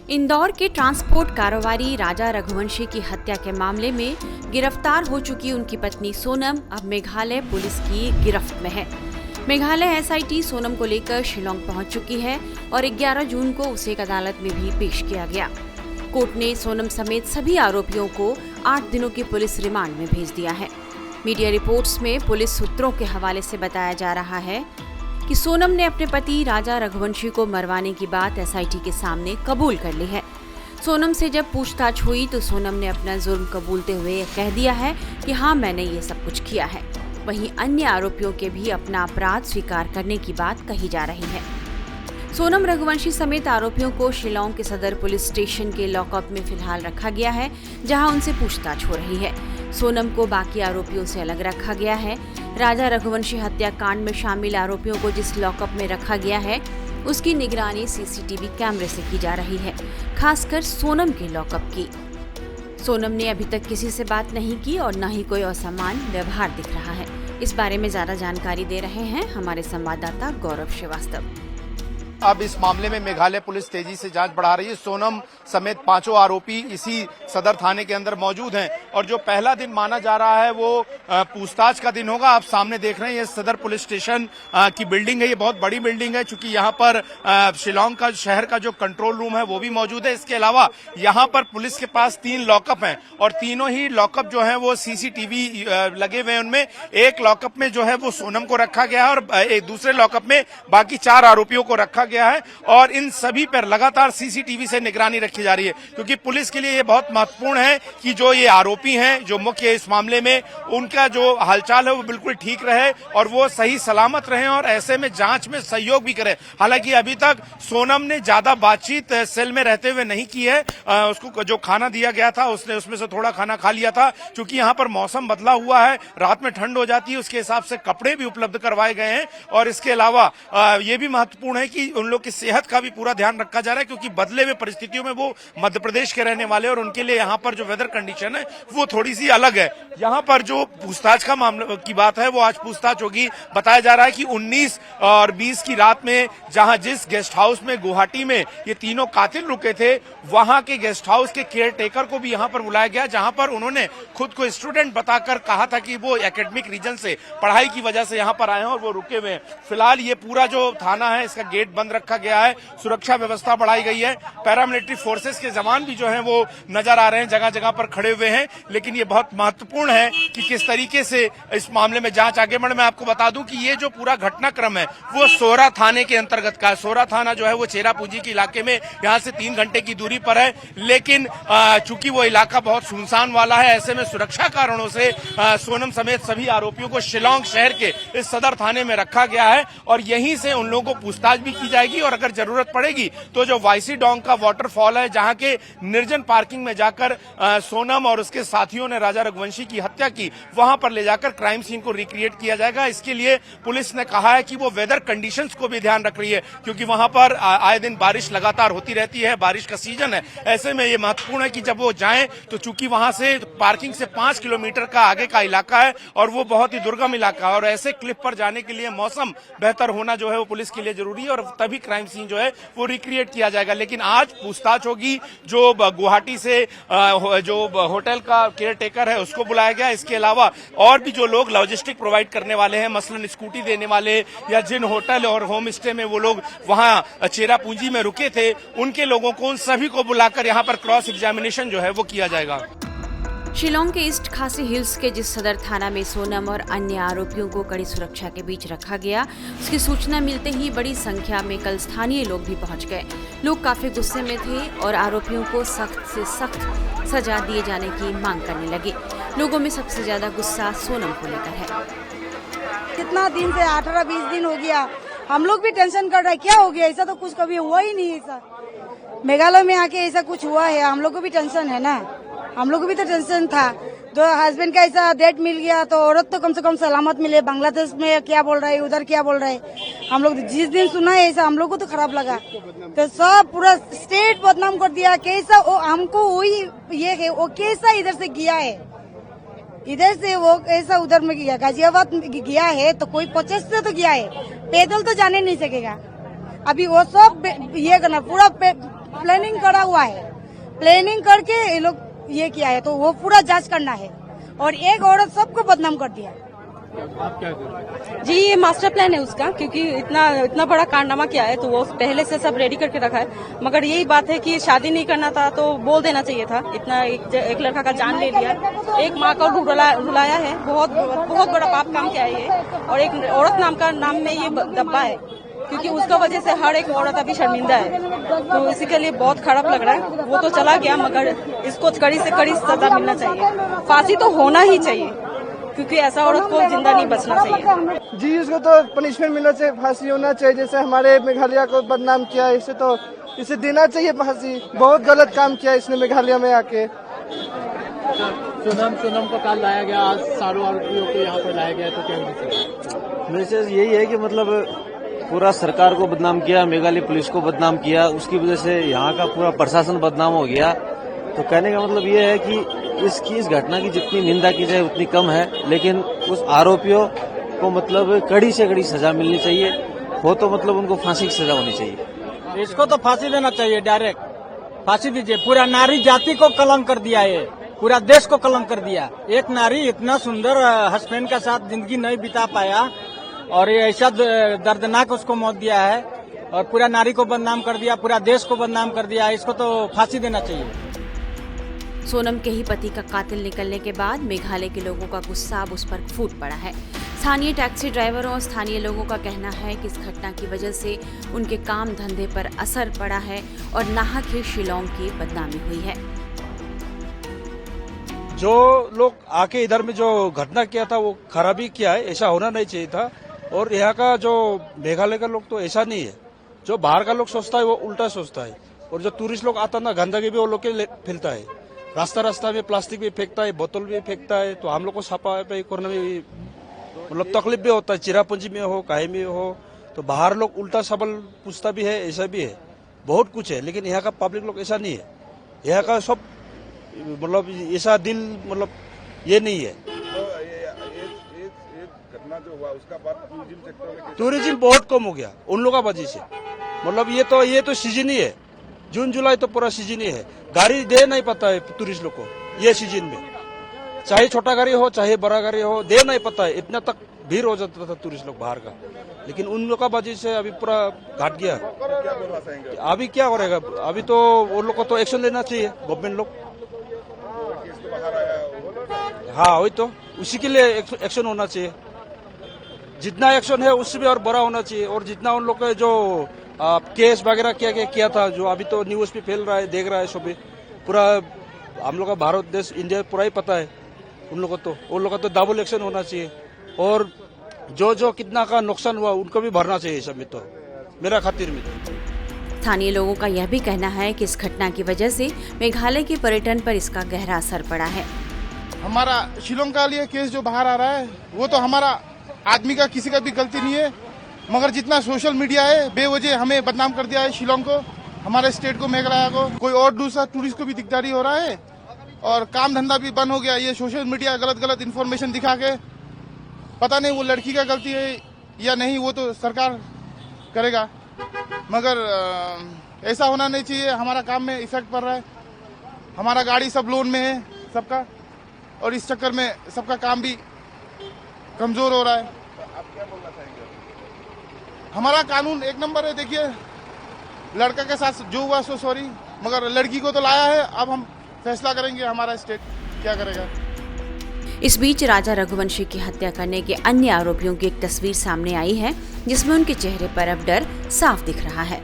इंदौर के ट्रांसपोर्ट कारोबारी राजा रघुवंशी की हत्या के मामले में गिरफ्तार हो चुकी उनकी पत्नी सोनम अब मेघालय पुलिस की गिरफ्त में है। मेघालय एसआईटी सोनम को लेकर शिलोंग पहुंच चुकी है और 11 जून को उसे एक अदालत में भी पेश किया गया। कोर्ट ने सोनम समेत सभी आरोपियों को 8 दिनों की पुलिस रिमांड में भेज दिया है। मीडिया रिपोर्ट्स में पुलिस सूत्रों के हवाले से बताया जा रहा है कि सोनम ने अपने पति राजा रघुवंशी को मरवाने की बात एसआईटी के सामने कबूल कर ली है। सोनम से जब पूछताछ हुई तो सोनम ने अपना जुर्म कबूलते हुए कह दिया है कि हाँ, मैंने ये सब कुछ किया है। वहीं अन्य आरोपियों के भी अपना अपराध स्वीकार करने की बात कही जा रही है। सोनम रघुवंशी समेत आरोपियों को शिलोंग के सदर पुलिस स्टेशन के लॉकअप में फिलहाल रखा गया है, जहां उनसे पूछताछ हो रही है। सोनम को बाकी आरोपियों से अलग रखा गया है। राजा रघुवंशी हत्याकांड में शामिल आरोपियों को जिस लॉकअप में रखा गया है, उसकी निगरानी सीसीटीवी कैमरे से की जा रही है, खासकर सोनम के लॉकअप की। सोनम ने अभी तक किसी से बात नहीं की और न ही कोई असामान्य व्यवहार दिख रहा है। इस बारे में ज्यादा जानकारी दे रहे हैं हमारे संवाददाता गौरव श्रीवास्तव। अब इस मामले में मेघालय पुलिस तेजी से जांच बढ़ा रही है। सोनम समेत 5 आरोपी इसी सदर थाने के अंदर मौजूद हैं और जो पहला दिन माना जा रहा है वो पूछताछ का दिन होगा। आप सामने देख रहे हैं ये सदर पुलिस स्टेशन की बिल्डिंग है। ये बहुत बड़ी बिल्डिंग है, चूंकि यहाँ पर शिलोंग का शहर का जो कंट्रोल रूम है वो भी मौजूद है। इसके अलावा यहाँ पर पुलिस के पास 3 लॉकअप हैं और तीनों ही लॉकअप जो है वो सीसीटीवी लगे हुए हैं। उनमें एक लॉकअप में जो है वो सोनम को रखा गया है और एक दूसरे लॉकअप में बाकी 4 आरोपियों को रखा गया है और इन सभी पर लगातार सीसीटीवी से निगरानी रखी जा रही है, क्योंकि पुलिस के लिए ये बहुत महत्वपूर्ण है कि जो ये आरोपी हैं, जो मुख्य इस मामले में, उनका जो हालचाल है वो बिल्कुल ठीक रहे और वो सही सलामत रहे और ऐसे में जांच में सहयोग भी करे। हालांकि अभी तक सोनम ने ज्यादा बातचीत सेल में रहते हुए नहीं की है। उसको जो खाना दिया गया था उसने उसमें से थोड़ा खाना खा लिया था। चूंकि यहाँ पर मौसम बदला हुआ है, रात में ठंड हो जाती है, उसके हिसाब से कपड़े भी उपलब्ध करवाए गए हैं और इसके अलावा ये भी महत्वपूर्ण है कि उन लोग की सेहत का भी पूरा ध्यान रखा जा रहा है, क्योंकि बदले हुए परिस्थितियों में वो मध्य प्रदेश के रहने वाले और उनके लिए यहाँ पर जो वेदर कंडीशन है वो थोड़ी सी अलग है। यहाँ पर जो पूछताछ का मामला की बात है वो आज पूछताछ होगी। बताया जा रहा है कि 19 और 20 की रात में जहां जिस गेस्ट हाउस में गुवाहाटी में ये तीनों कातिल रुके थे, वहां के गेस्ट हाउस के केयर टेकर को भी यहाँ पर बुलाया गया, जहां पर उन्होंने खुद को स्टूडेंट बताकर कहा था कि वो एकेडमिक रीजन से, पढ़ाई की वजह से यहाँ पर आए हैं और वो रुके हुए हैं। फिलहाल ये पूरा जो थाना है इसका गेट बंद रखा गया है, सुरक्षा व्यवस्था बढ़ाई गई है। पैरामिलिट्री फोर्सेस के जवान भी जो हैं वो नजर आ रहे हैं, जगह जगह पर खड़े हुए हैं। लेकिन ये बहुत महत्वपूर्ण है कि किस तरीके से इस मामले में जांच आगे बढ़े। मैं आपको बता दूं कि ये जो पूरा घटनाक्रम है वो सोरा थाने के अंतर्गत का है। सोरा थाना जो है वो चेरापूंजी के इलाके में यहाँ से 3 घंटे की दूरी पर है, लेकिन चूंकि वो इलाका बहुत सुनसान वाला है, ऐसे में सुरक्षा कारणों से सोनम समेत सभी आरोपियों को शिलोंग शहर के इस सदर थाने में रखा गया है और यहीं से उन लोगों को पूछताछ भी की जाएगी और अगर जरूरत पड़ेगी तो जो वाईसी डोंग का वाटरफॉल है, जहां के निर्जन पार्किंग में जाकर सोनम और उसके साथियों ने राजा रघुवंशी की हत्या की, वहां पर ले जाकर क्राइम सीन को रिक्रिएट किया जाएगा। इसके लिए पुलिस ने कहा है कि वो वेदर कंडीशंस को भी ध्यान रख रही है, क्योंकि वहां पर आए दिन बारिश लगातार होती रहती है, बारिश का सीजन है। ऐसे में ये महत्वपूर्ण है कि जब वो जाएं तो चूंकि वहां से पार्किंग से 5 किलोमीटर का आगे का इलाका है और वो बहुत ही दुर्गम इलाका है और ऐसे क्लिफ पर जाने के लिए मौसम बेहतर होना जो है वो पुलिस के लिए जरूरी है और तभी क्राइम सीन जो है वो रिक्रिएट किया जाएगा। लेकिन आज पूछताछ होगी। जो गुवाहाटी से जो होटल का केयर टेकर है उसको बुलाया गया। इसके अलावा और भी जो लोग लॉजिस्टिक प्रोवाइड करने वाले हैं, मसलन स्कूटी देने वाले या जिन होटल और होम स्टे में वो लोग वहां चेरापूंजी में रुके थे, उनके लोगों को, उन सभी को बुलाकर यहाँ पर क्रॉस एग्जामिनेशन जो है वो किया जाएगा। शिलोंग के ईस्ट खासी हिल्स के जिस सदर थाना में सोनम और अन्य आरोपियों को कड़ी सुरक्षा के बीच रखा गया, उसकी सूचना मिलते ही बड़ी संख्या में कल स्थानीय लोग भी पहुंच गए। लोग काफी गुस्से में थे और आरोपियों को सख्त से सख्त सजा दिए जाने की मांग करने लगे। लोगों में सबसे ज्यादा गुस्सा सोनम को लेकर है। कितना दिन से 18-20 दिन हो गया, हम लोग भी टेंशन कर रहे हैं, क्या हो गया? ऐसा तो कुछ कभी हुआ ही नहीं। ऐसा मेघालय में आके ऐसा कुछ हुआ है, हम लोग को भी टेंशन है ना, हम लोग को भी तो टेंशन था। तो हस्बैंड का ऐसा डेट मिल गया तो औरत तो कम से कम सलामत मिले। बांग्लादेश में क्या बोल रहा है, उधर क्या बोल रहा है, हम लोग जिस दिन सुना है ऐसा हम लोग को तो खराब लगा। तो सब पूरा स्टेट बदनाम कर दिया। कैसा हमको वही ये है, वो कैसा इधर से गया है, इधर से वो ऐसा उधर में गया, गाजियाबाद गया है तो कोई 50 से तो गया है, पैदल तो जाने नहीं सकेगा। अभी वो सब ये करना पूरा प्लानिंग करा हुआ है, प्लानिंग करके ये लोग ये किया है, तो वो पूरा जांच करना है। और एक औरत सबको बदनाम कर दिया। आप क्या करें? जी, ये मास्टर प्लान है उसका, क्योंकि इतना बड़ा कारनामा किया है तो वो पहले से सब रेडी करके रखा है। मगर यही बात है कि शादी नहीं करना था तो बोल देना चाहिए था। इतना एक लड़का का जान ले लिया, एक माँ को रुलाया है, बहुत बहुत बड़ा पाप काम किया है ये। और एक औरत नाम में ये दब्बा है, क्योंकि उसका वजह से हर एक औरत अभी शर्मिंदा है। तो इसी के लिए बहुत खराब लग रहा है। वो तो चला गया, मगर इसको कड़ी से कड़ी सजा मिलना चाहिए। फांसी तो होना ही चाहिए, क्योंकि ऐसा औरत को जिंदा नहीं बचना चाहिए। जी, उसको तो पनिशमेंट मिलना चाहिए, फांसी होना चाहिए। जैसे हमारे मेघालय को बदनाम किया, इसे देना चाहिए फांसी। बहुत गलत काम किया इसने मेघालय में आके। सोनम को कल लाया गया, आज सारों आरोपियों को यहाँ पर लाया गया, तो क्या मैसेज यही है कि मतलब पूरा सरकार को बदनाम किया, मेघालय पुलिस को बदनाम किया, उसकी वजह से यहाँ का पूरा प्रशासन बदनाम हो गया। तो कहने का मतलब ये है कि इस घटना की जितनी निंदा की जाए उतनी कम है, लेकिन उस आरोपियों को मतलब कड़ी से कड़ी सजा मिलनी चाहिए। हो तो मतलब उनको फांसी की सजा होनी चाहिए। इसको तो फांसी देना चाहिए, डायरेक्ट फांसी दीजिए। पूरा नारी जाति को कलंक कर दिया है, पूरा देश को कलंक कर दिया। एक नारी इतना सुंदर हस्बैंड के साथ जिंदगी नहीं बिता पाया और ये ऐसा दर्दनाक उसको मौत दिया है और पूरा नारी को बदनाम कर दिया, पूरा देश को बदनाम कर दिया। इसको तो फांसी देना चाहिए। सोनम के ही पति का कातिल निकलने के बाद मेघालय के लोगों का गुस्सा अब उस पर फूट पड़ा है। स्थानीय टैक्सी ड्राइवरों और स्थानीय लोगों का कहना है कि इस घटना की वजह से उनके काम धंधे पर असर पड़ा है और नाहक ही शिलोंग की बदनामी हुई है। जो लोग आके इधर में जो घटना किया था वो खराबी किया है, ऐसा होना नहीं चाहिए था। और यहाँ का जो मेघालय का लोग तो ऐसा नहीं है। जो बाहर का लोग सोचता है वो उल्टा सोचता है। और जो टूरिस्ट लोग आता ना, गंदगी भी वो लोग के फैलता है। रास्ता में प्लास्टिक भी फेंकता है, बोतल भी फेंकता है। तो हम लोग को सफाई करने में मतलब तकलीफ भी होता है, चिरापुंजी में हो काहे में हो। तो बाहर लोग उल्टा सबल पूछता भी है, ऐसा भी है, बहुत कुछ है। लेकिन यहाँ का पब्लिक लोग ऐसा नहीं है। यहाँ का सब मतलब ऐसा दिल मतलब ये नहीं है। घटना जो हुआ उसका बाद टूरिज्म सेक्टर में टूरिज्म बहुत कम हो गया उन लोगों का वजह से। मतलब ये तो सीजन ही है, जून जुलाई तो पूरा सीजन ही है। गाड़ी दे नहीं पाता है टूरिस्ट लोग को ये सीजन में, चाहे छोटा गाड़ी हो चाहे बड़ा गाड़ी हो, दे नहीं पाता है। इतना तक भीड़ हो जाता था टूरिस्ट लोग बाहर का। लेकिन उन लोग का वजह से अभी पूरा घट गया। अभी क्या करेगा? अभी तो वो लोग को तो एक्शन लेना चाहिए गवर्नमेंट लोग। हाँ वही तो, उसी के लिए एक्शन होना चाहिए। जितना एक्शन है उससे भी और बड़ा होना चाहिए। और जितना उन लोग का जो केस वगैरह किया था, जो अभी तो न्यूज पे फैल रहा है, देख रहा है सभी पूरा। हम लोग का भारत देश इंडिया पूरा ही पता है उन लोग को। उन लोग का तो डबल एक्शन होना चाहिए। और जो कितना का नुकसान हुआ उनको भी भरना चाहिए सब में, तो मेरा खातिर में। स्थानीय लोगों का यह भी कहना है कि इस घटना की वजह से मेघालय के पर्यटन पर इसका गहरा असर पड़ा है। हमारा शिलोंग का लिए केस जो बाहर आ रहा है वो तो हमारा आदमी का किसी का भी गलती नहीं है। मगर जितना सोशल मीडिया है बेवजह हमें बदनाम कर दिया है, शिलोंग को, हमारे स्टेट को, मेघालय को। कोई और दूसरा टूरिस्ट को भी दिकदारी हो रहा है और काम धंधा भी बंद हो गया। ये सोशल मीडिया गलत इन्फॉर्मेशन दिखा के, पता नहीं वो लड़की का गलती है या नहीं, वो तो सरकार करेगा। मगर ऐसा होना नहीं चाहिए। हमारा काम में इफेक्ट पड़ रहा है, हमारा गाड़ी सब लोन में है सबका, और इस चक्कर में सबका काम भी कमजोर हो रहा है। आप क्या बोलना चाहेंगे? हमारा कानून एक नंबर है। देखिए, लड़का के साथ जो हुआ सो सॉरी, मगर लड़की को तो लाया है। अब हम फैसला करेंगे हमारा स्टेट क्या करेगा। इस बीच राजा रघुवंशी की हत्या करने के अन्य आरोपियों की एक तस्वीर सामने आई है, जिसमें उनके चेहरे पर अब डर साफ दिख रहा है।